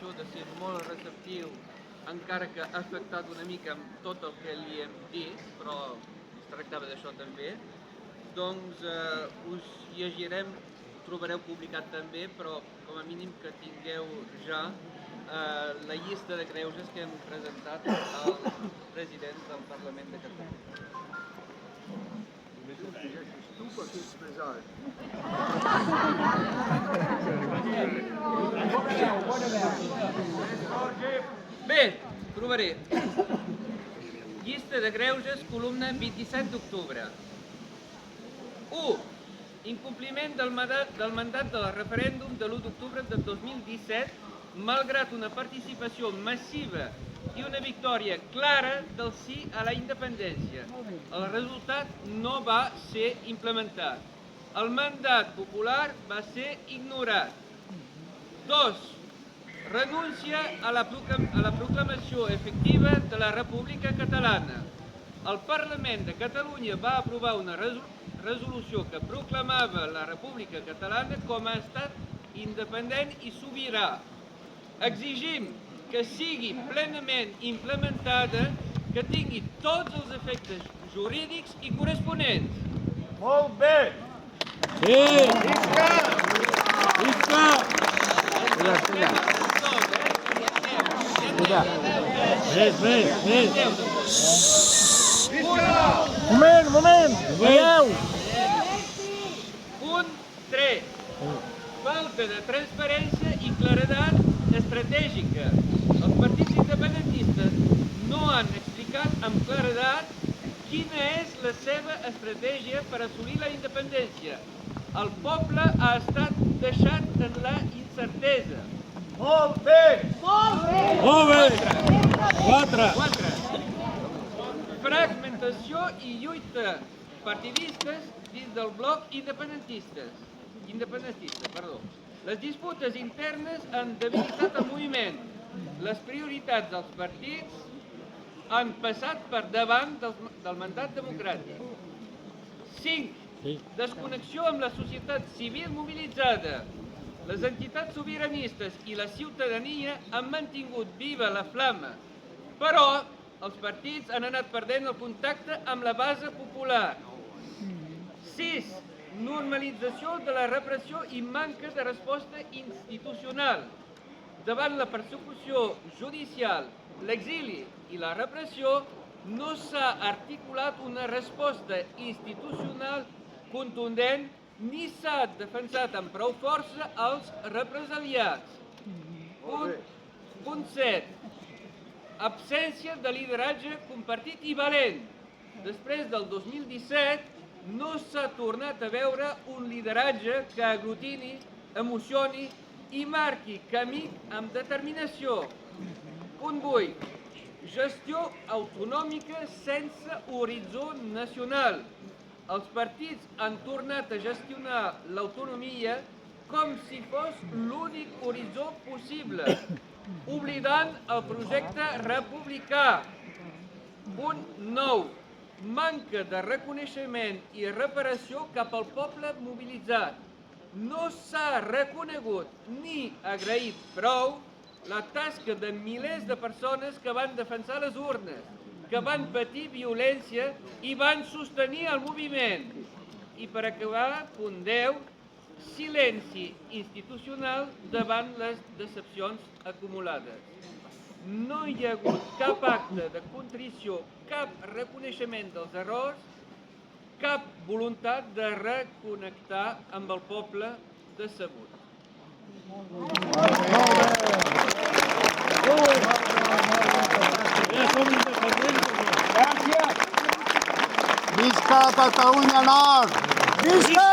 disposició de ser molt receptiu, encara que ha afectat una mica amb tot el que li hem dit, però es tractava d'això també. Doncs us llegirem, trobareu publicat també, però com a mínim que tingueu ja la llista de greuges que hem presentat al president del Parlament de Catalunya. Tu perquè ets pesat. Bé, trobaré. Llista de greuges, columna 27 d'octubre. 1. Incompliment del mandat del referèndum de l'1 d'octubre del 2017, malgrat una participació massiva i una victòria clara del sí a la independència. El resultat no va ser implementat. El mandat popular va ser ignorat. 2. Renúncia a la proclamació efectiva de la República Catalana. El Parlament de Catalunya va aprovar una resolució que proclamava la República Catalana com a estat independent i sobirà. Exigim que sigui plenament implementada, que tingui tots els efectes jurídics i corresponents. Molt bé! Sí! Visca! Més. Moment! Veieu! Punt 3. Falta de transparència i claredat estratègica. Els partits independentistes no han explicat amb claredat quina és la seva estratègia per assolir la independència. El poble ha estat deixat en la incertesa. Molt bé! Molt bé! 4. 4. Fragmentació i lluita partidistes dins del bloc independentista. Les disputes internes han debilitat el moviment. Les prioritats dels partits han passat per davant del mandat democràtic. 5. Desconnexió amb la societat civil mobilitzada. Les entitats sobiranistes i la ciutadania han mantingut viva la flama, però els partits han anat perdent el contacte amb la base popular. 6. Normalització de la repressió i manca de resposta institucional. Davant la persecució judicial, l'exili i la repressió, no s'ha articulat una resposta institucional contundent ni s'ha defensat amb prou força els represaliats. Punt 7. Absència de lideratge compartit i valent. Després del 2017, no s'ha tornat a veure un lideratge que aglutini, emocioni i marqui camí amb determinació. Punt 8. Gestió autonòmica sense horitzó nacional. Els partits han tornat a gestionar l'autonomia com si fos l'únic horitzó possible, oblidant el projecte republicà. Punt 9. Manca de reconeixement i reparació cap al poble mobilitzat. No s'ha reconegut ni agraït prou la tasca de milers de persones que van defensar les urnes, que van patir violència i van sostenir el moviment. I per acabar, punt 10, silenci institucional davant les decepcions acumulades. No hi ha hagut cap acte de contrició, cap reconeixement dels errors, cap voluntat de reconnectar amb el poble decebut. Visca Catalunya Nord! Visca!